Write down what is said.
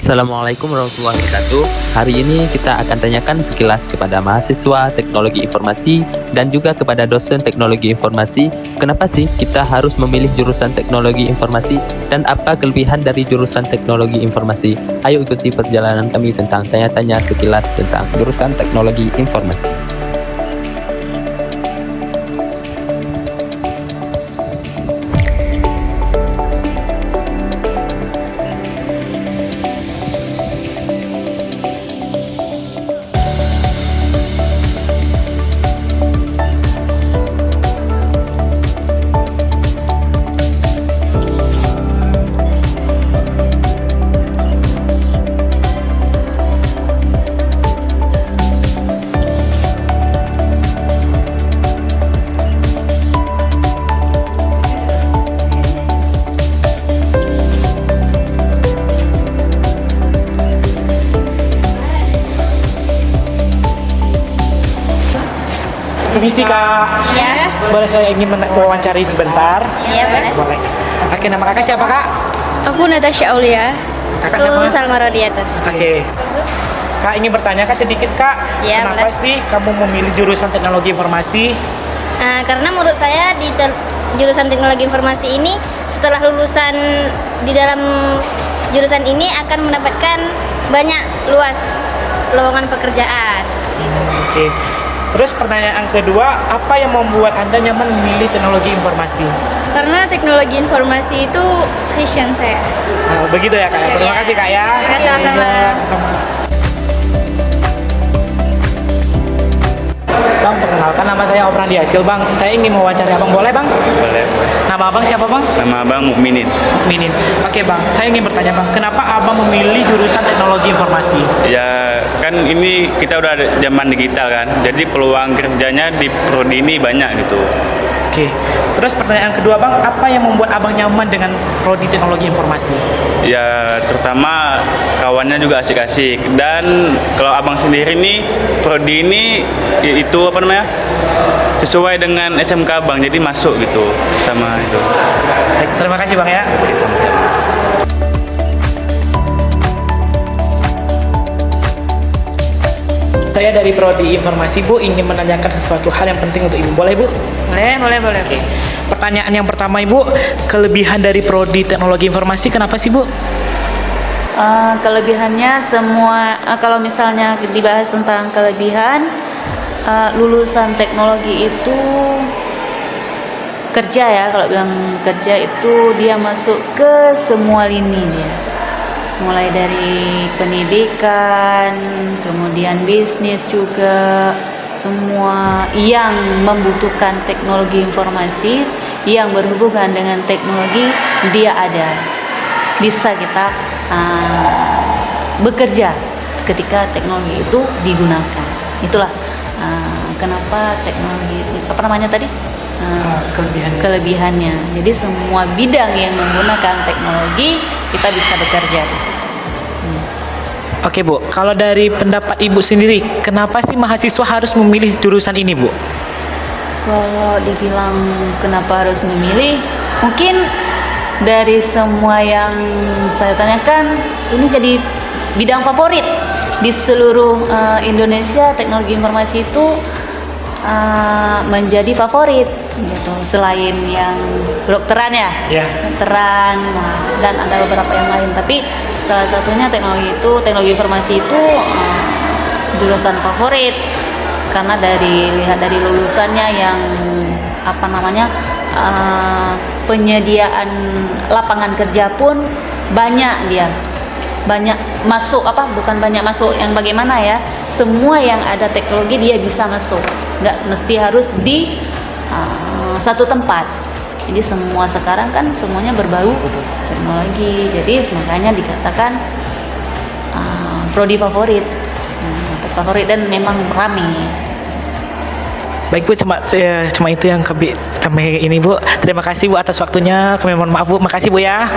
Assalamualaikum warahmatullahi wabarakatuh. Hari ini kita akan tanyakan sekilas kepada mahasiswa teknologi informasi dan juga kepada dosen teknologi informasi, kenapa sih kita harus memilih jurusan teknologi informasi dan apa kelebihan dari jurusan teknologi informasi? Ayo ikuti perjalanan kami tentang tanya-tanya sekilas tentang jurusan teknologi informasi. Permisi Kak, Iya. boleh saya ingin mewawancari sebentar? Iya, boleh. Boleh. Oke, nama kakak siapa Kak? Aku Natasha Aulia. Kakak Aku siapa? Salma Rodiatas. Oke. Kak ingin bertanya Kak sedikit Kak, Iya, kenapa boleh. sih kamu memilih jurusan teknologi informasi? Karena menurut saya di jurusan teknologi informasi ini setelah lulusan di dalam jurusan ini akan mendapatkan banyak luas lowongan pekerjaan. Oke. Terus pertanyaan kedua, apa yang membuat Anda nyaman memilih teknologi informasi? Karena teknologi informasi itu passion saya. Nah, begitu ya Kak. Iya, Terima iya. kasih Kak ya. Terima kasih, sama-sama. Iya, sama. Bang, perkenalkan nama saya Opran Diasil Bang. Saya ingin mewawancari Abang, boleh Bang? Boleh. Nama Abang siapa Bang? Nama Abang Mukminin. Minin. Oke Bang, saya ingin bertanya Bang, kenapa Abang memilih jurusan teknologi informasi? Ya kan ini kita udah ada zaman digital kan, jadi peluang kerjanya di prodi ini banyak gitu. Oke. Terus pertanyaan kedua Bang, apa yang membuat Abang nyaman dengan prodi teknologi informasi? Ya terutama kawannya juga asik-asik, dan kalau Abang sendiri nih prodi ini itu apa namanya, sesuai dengan SMK Abang, jadi masuk gitu sama itu. Baik, terima kasih Bang ya. Oke, sama-sama. Saya dari prodi informasi Bu ingin menanyakan sesuatu hal yang penting untuk Ibu. Boleh Bu? Boleh. Oke. Pertanyaan yang pertama Ibu, kelebihan dari prodi teknologi informasi kenapa sih Bu? Kelebihannya semua, kalau misalnya dibahas tentang kelebihan, lulusan teknologi itu kerja ya, kalau bilang kerja itu dia masuk ke semua lini dia, mulai dari pendidikan, kemudian bisnis juga, semua yang membutuhkan teknologi informasi yang berhubungan dengan teknologi dia ada, bisa kita bekerja ketika teknologi itu digunakan. Itulah kenapa teknologi, apa namanya tadi, kelebihannya. Jadi semua bidang yang menggunakan teknologi kita bisa bekerja di situ. Oke Bu, kalau dari pendapat Ibu sendiri, kenapa sih mahasiswa harus memilih jurusan ini Bu? Kalau dibilang kenapa harus memilih, mungkin dari semua yang saya tanyakan, ini jadi bidang favorit di seluruh Indonesia. Teknologi informasi itu menjadi favorit gitu. Selain yang kedokteran ya, kedokteran, dan ada beberapa yang lain. Tapi salah satunya teknologi informasi itu jurusan favorit karena lihat dari lulusannya yang apa namanya, penyediaan lapangan kerja pun banyak masuk, bukan banyak masuk yang bagaimana ya, semua yang ada teknologi dia bisa masuk, nggak mesti harus di satu tempat. Jadi semua sekarang kan semuanya berbau teknologi, jadi makanya dikatakan prodi favorit dan memang ramai. Baik Bu, cuma itu yang kami ini Bu. Terima kasih Bu atas waktunya. Kami mohon maaf Bu. Makasih Bu ya.